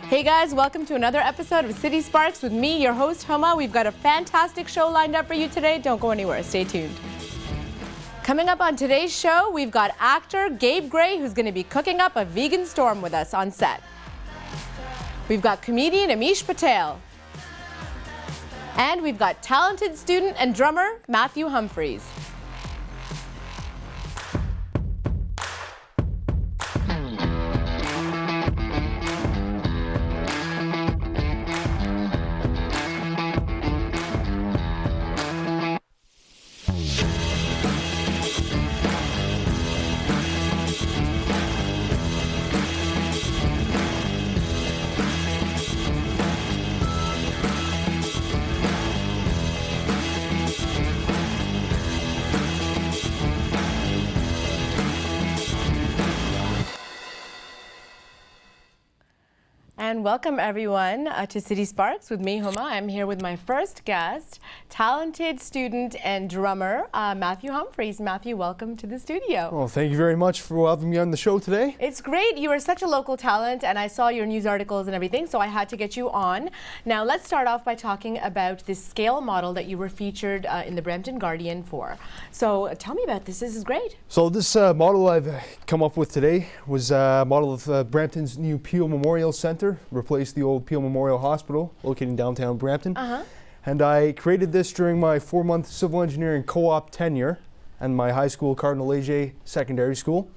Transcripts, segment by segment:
Hey guys, welcome to another episode of City Sparks with me, your host Huma. We've got a fantastic show lined up for you today. Don't go anywhere, stay tuned. Coming up on today's show, we've got actor Gabe Gray, who's going to be cooking up a vegan storm with us on set. We've got comedian Amish Patel. And we've got talented student and drummer Mathrew Humphreys. And welcome everyone to City Sparks with me, Huma. I'm here with my first guest, talented student and drummer, Mathrew Humphreys. Mathrew, welcome to the studio. Well, thank you very much for having me on the show today. It's great. You are such a local talent, and I saw your news articles and everything, so I had to get you on. Now, let's start off by talking about this scale model that you were featured in the Brampton Guardian for. So tell me about this. This is great. So this model I've come up with today was a model of Brampton's new Peel Memorial Center. Replaced the old Peel Memorial Hospital located in downtown Brampton. And I created this during my 4-month civil engineering co-op tenure and my high school Cardinal AJ secondary school.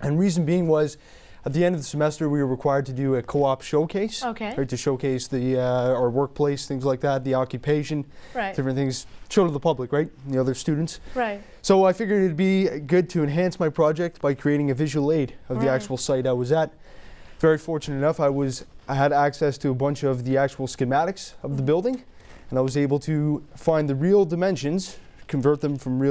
And reason being was at the end of the semester we were required to do a co-op showcase, right, to showcase the our workplace, things like that, the occupation, different things, show to the public, right, and the other students. So I figured it'd be good to enhance my project by creating a visual aid of the actual site I was at. Very fortunate enough, I had access to a bunch of the actual schematics of the building, and I was able to find the real dimensions, convert them from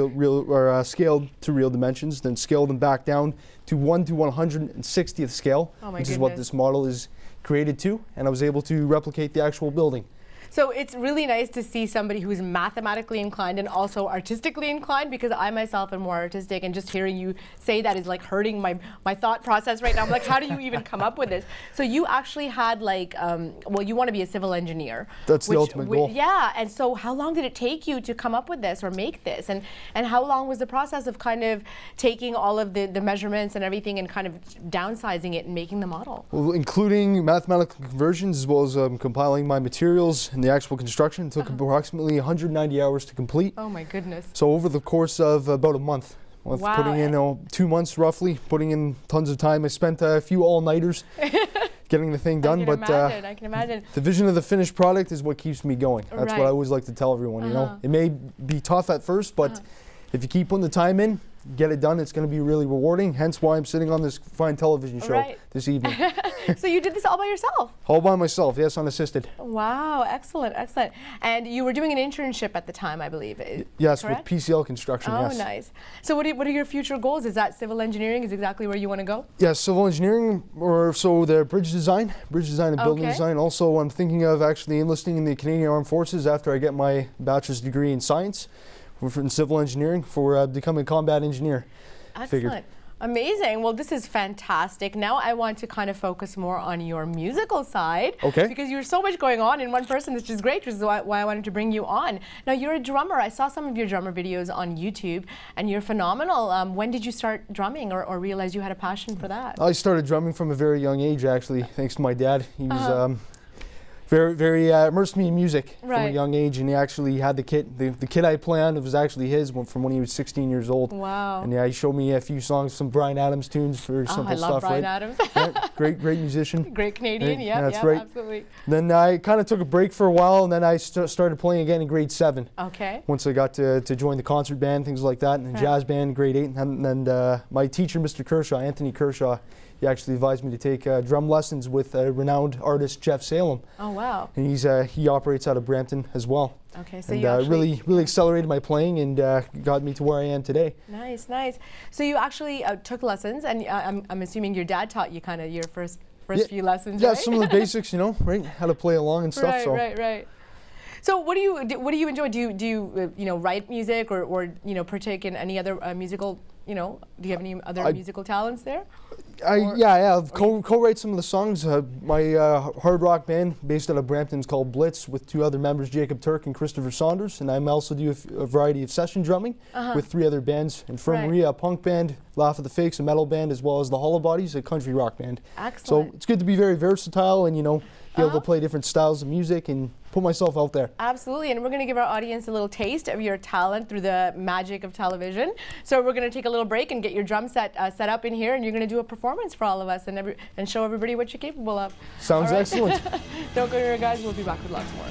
scaled to real dimensions, then scale them back down to 1 to 160th scale, which is what this model is created to, and I was able to replicate the actual building. So it's really nice to see somebody who's mathematically inclined and also artistically inclined, because I myself am more artistic, and just hearing you say that is like hurting my thought process right now. I'm like, how do you even come up with this? So you actually had like, well, you want to be a civil engineer. That's the ultimate goal. Yeah, and so how long did it take you to come up with this or make this? And how long was the process of kind of taking all of the measurements and everything and kind of downsizing it and making the model? Well, including mathematical conversions as well as compiling my materials and the actual construction, it took approximately 190 hours to complete. Oh my goodness. So over the course of about a month, with putting in 2 months roughly, putting in tons of time. I spent a few all-nighters getting the thing done. I can imagine. The vision of the finished product is what keeps me going. That's what I always like to tell everyone, you know. It may be tough at first, but if you keep putting the time in, get it done, it's going to be really rewarding, hence why I'm sitting on this fine television show this evening. So you did this all by yourself? All by myself, yes, unassisted. Wow, excellent, excellent. And you were doing an internship at the time, I believe. Yes, correct? with PCL Construction, oh, yes. Oh, nice. So what are your future goals? Is that civil engineering is exactly where you want to go? Yes, civil engineering, or so the bridge design and building design. Also, I'm thinking of actually enlisting in the Canadian Armed Forces after I get my bachelor's degree in science. In civil engineering for becoming a combat engineer. Excellent. Amazing. Well, this is fantastic. Now I want to kind of focus more on your musical side. Because you're so much going on in one person, which is great, which is why I wanted to bring you on. Now, you're a drummer. I saw some of your drummer videos on YouTube, and you're phenomenal. When did you start drumming or realize you had a passion for that? I started drumming from a very young age, actually, thanks to my dad. He was very immersed me in music from a young age, and he actually had the kit. The kit I play on, it was actually his from when he was 16 years old. Wow. And he showed me a few songs, some Bryan Adams tunes for simple stuff. I love Bryan Adams. Great musician. Great Canadian, that's right. Absolutely. Then I kind of took a break for a while, and then I started playing again in grade 7. Once I got to join the concert band, things like that, and the jazz band in grade 8. And my teacher, Mr. Kershaw, Anthony Kershaw, he actually advised me to take drum lessons with renowned artist Jeff Salem. Oh wow! And he operates out of Brampton as well. Okay, so and, you really accelerated my playing and got me to where I am today. Nice, nice. So you actually took lessons, and I'm assuming your dad taught you kind of your first few lessons. Yeah, right? some of the basics, you know, right? How to play along and stuff. Right. So what do you enjoy? Do you write music or partake in any other musical? Do you have any other musical talents there? I've co-write some of the songs. My hard rock band based out of Brampton is called Blitz with 2 other members, Jacob Turk and Christopher Saunders, and I also do a variety of session drumming with 3 other bands. Infirmary, a punk band, Laugh at the Fakes, a metal band, as well as the Hollow Bodies, a country rock band. Excellent. So it's good to be very versatile and, be able to play different styles of music and put myself out there. Absolutely, and we're going to give our audience a little taste of your talent through the magic of television. So we're going to take a little break and get your drum set set up in here, and you're going to do a performance for all of us and show everybody what you're capable of. Sounds excellent. Don't go anywhere, guys. We'll be back with lots more.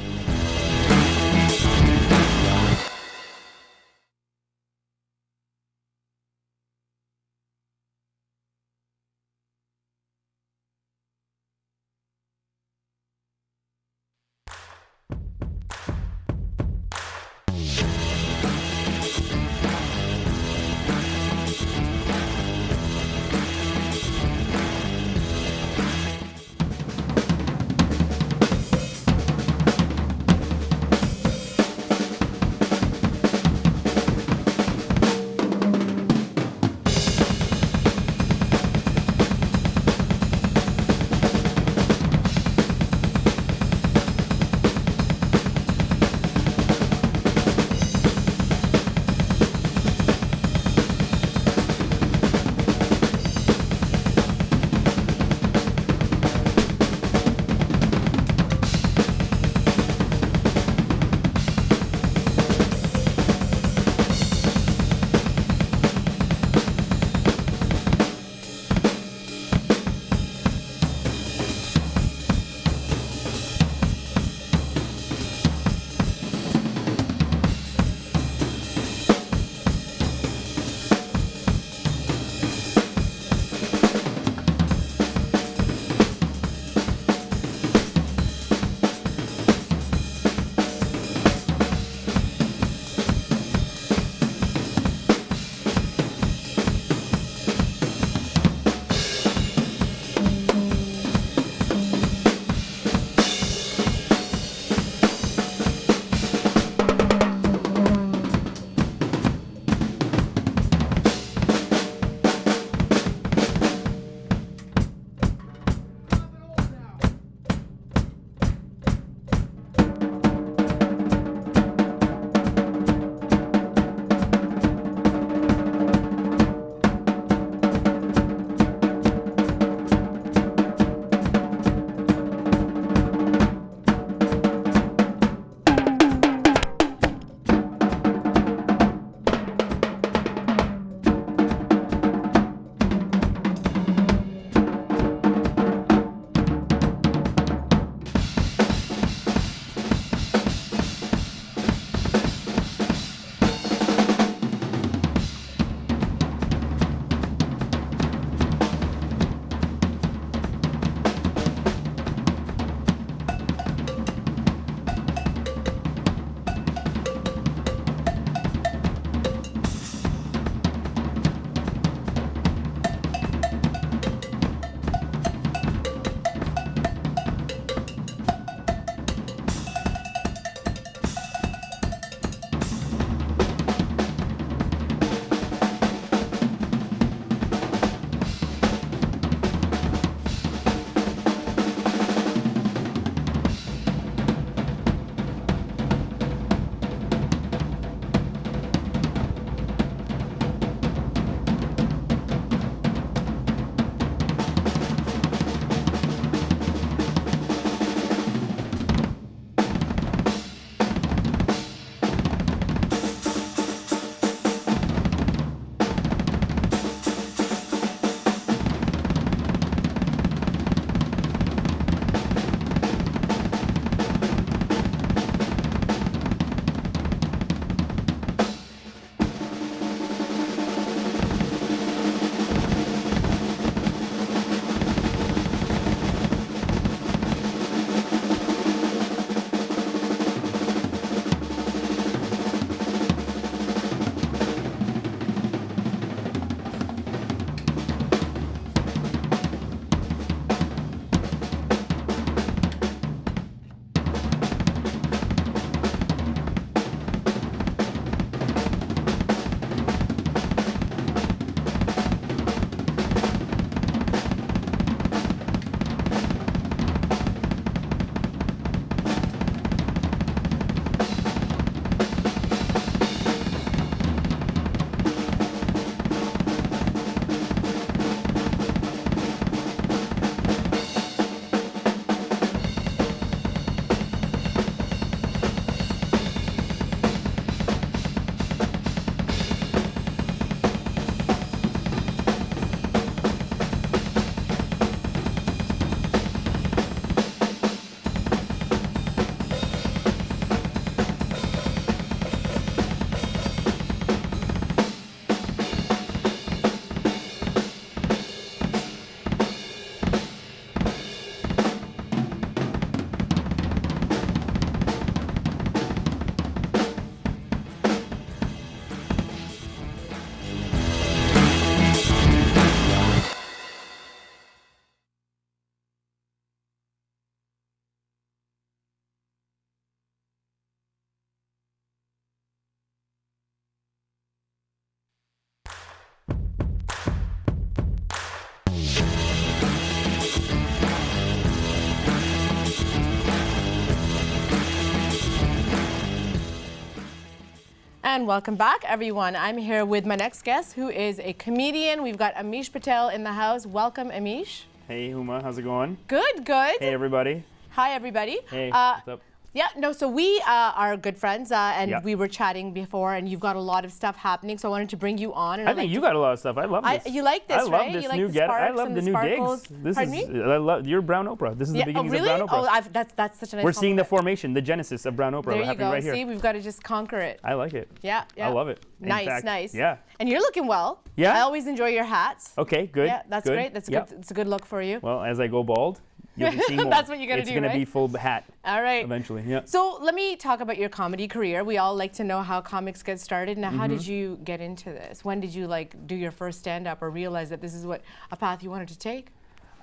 And welcome back, everyone. I'm here with my next guest, who is a comedian. We've got Amish Patel in the house. Welcome, Amish. Hey, Huma, how's it going? Good, good. Hey, everybody. Hi, everybody. Hey, what's up? Yeah, no, so we are good friends, and Yeah. we were chatting before, and you've got a lot of stuff happening, so I wanted to bring you on. And I think you got a lot of stuff. I love this. You like this, I love right? this You like new the get. I sparks love and the the new sparkles. digs. This Pardon is. me? I love your Brown Oprah. This is the beginning really? of Brown Oprah. That's such a nice We're seeing the compliment. formation, the genesis of Brown Oprah There you happening go. right here. See, we've got to just conquer it. I like it. Yeah, yeah. I love it. In Nice, fact, nice. Yeah. And you're looking well. Yeah? I always enjoy your hats. Okay, good. Yeah, that's good. great. That's Yep. good. It's a good look for you. Well, as I go bald, you'll be seeing more. That's what you gotta it's do, gonna right? be full hat All right. eventually. Yeah. So let me talk about your comedy career. We all like to know how comics get started. Now, how Mm-hmm. did you get into this? When did you do your first stand-up or realize that this is a path you wanted to take?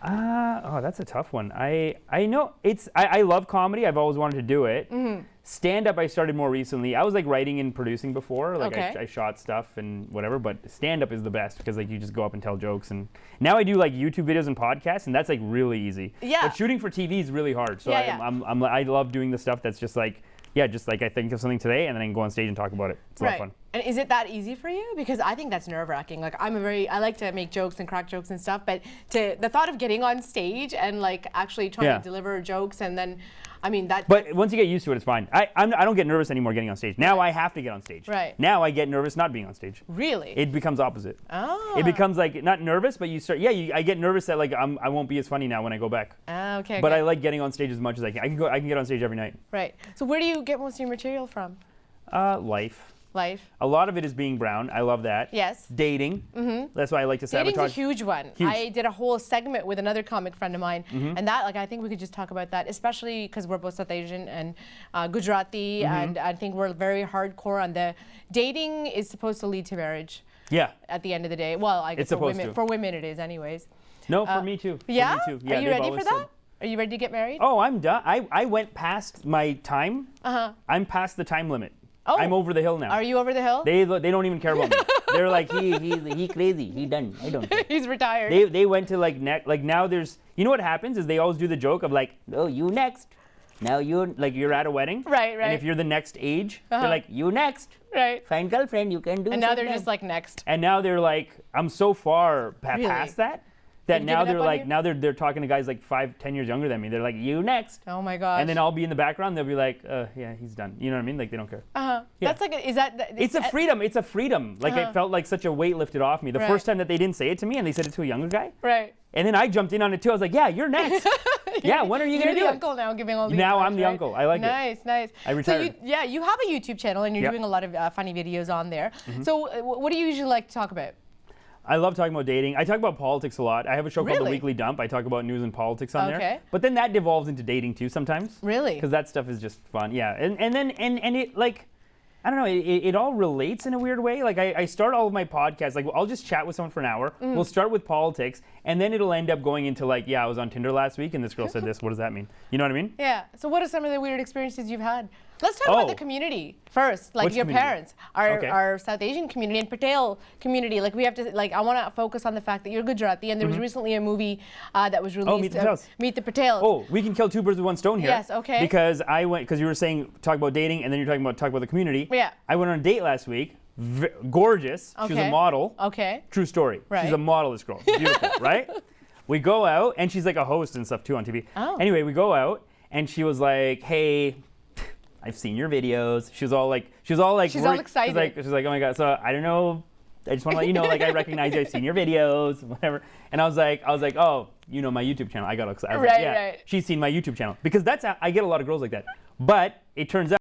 Oh, that's a tough one. I know I love comedy. I've always wanted to do it. Stand up I started more recently. I was like writing and producing before. Like Okay. I shot stuff and whatever, but stand up is the best because like you just go up and tell jokes, and now I do like YouTube videos and podcasts, and that's like really easy. Yeah. But shooting for TV is really hard. So Yeah, yeah. I love doing the stuff that's just like just like I think of something today and then I can go on stage and talk about it. It's a lot of fun. And is it that easy for you? Because I think that's nerve-wracking. Like I like to make jokes and crack jokes and stuff, but the thought of getting on stage and like actually trying Yeah. to deliver jokes and then, I mean that. But once you get used to it, it's fine. I don't get nervous anymore getting on stage. Now I have to get on stage. Right. Now I get nervous not being on stage. Really? It becomes opposite. Oh. It becomes like not nervous, but you start. I get nervous that like I won't be as funny now when I go back. Okay. But good. I like getting on stage as much as I can. I can get on stage every night. Right. So where do you get most of your material from? Life. Life. A lot of it is being brown. I love that. Yes. Dating. That's why I like to Dating's sabotage. a huge one. Huge. I did a whole segment with another comic friend of mine, and that, like, I think we could just talk about that, especially because we're both South Asian and Gujarati, and I think we're very hardcore on the dating is supposed to lead to marriage Yeah. at the end of the day. Well, I guess It's supposed to. for women it is, anyways. No, for me too. For Yeah? me too. Yeah. Are you they've ready for always that? said- Are you ready to get married? Oh, I'm done. I went past my time. I'm past the time limit. Oh. I'm over the hill now. Are you over the hill? They don't even care about me. They're like he crazy. He done. I don't care. He's retired. They went to like now there's what happens is they always do the joke of like, oh, you next. Now you're at a wedding. Right, right. And if you're the next age, they're like, you next. Right. Find girlfriend, you can do. And now they're sometime." just like next. And now they're like, I'm so far Really? past that They've now given they're up on like you? now they're talking to guys like 5-10 years younger than me. They're like, you next. Oh my gosh. And then I'll be in the background. They'll be like, yeah, he's done. You know what I mean? Like they don't care. Yeah. That's like, is that? It's a freedom. It's a freedom. Like it felt like such a weight lifted off me. The Right. first time that they didn't say it to me and they said it to a younger guy. Right. And then I jumped in on it too. I was like, yeah, you're next. Yeah, when are you You're going to do the it? uncle now, giving all the Now advice, I'm the right? uncle. I like it. Nice, nice. I retired. So you have a YouTube channel and you're Yep. doing a lot of funny videos on there. So what do you usually like to talk about? I love talking about dating. I talk about politics a lot. I have a show called The Really? Weekly Dump. I talk about news and politics on Okay. there. But then that devolves into dating too sometimes. Really? Because that stuff is just fun. Yeah. And it like, I don't know, it all relates in a weird way. Like I start all of my podcasts, like I'll just chat with someone for an hour. We'll start with politics and then it'll end up going into like, yeah, I was on Tinder last week and this girl said this. What does that mean? You know what I mean? Yeah. So what are some of the weird experiences you've had? Let's talk about the community first, like Which your community? parents, Okay. our South Asian community and Patel community. Like we have to, like I want to focus on the fact that you're Gujarati, and there was recently a movie that was released. Meet the Patels. Meet the Patels. Oh, we can kill two birds with one stone here. Yes, okay. Because you were saying talk about dating and then you're talk about the community. Yeah. I went on a date last week. Gorgeous. She's Okay. a model. Okay. True story. Right. She's a model, this girl. Beautiful, right? We go out, and she's like a host and stuff too on TV. Oh. Anyway, we go out, and she was like, "Hey, I've seen your videos." She was all She's all worried. excited. She's like, "Oh my god!" So I don't know. I just want to let you know, like, I recognize you. I've seen your videos, whatever. And I was like, "Oh, you know my YouTube channel." I got excited. I was like, Right, yeah, right. she's seen my YouTube channel because I get a lot of girls like that. But it turns out.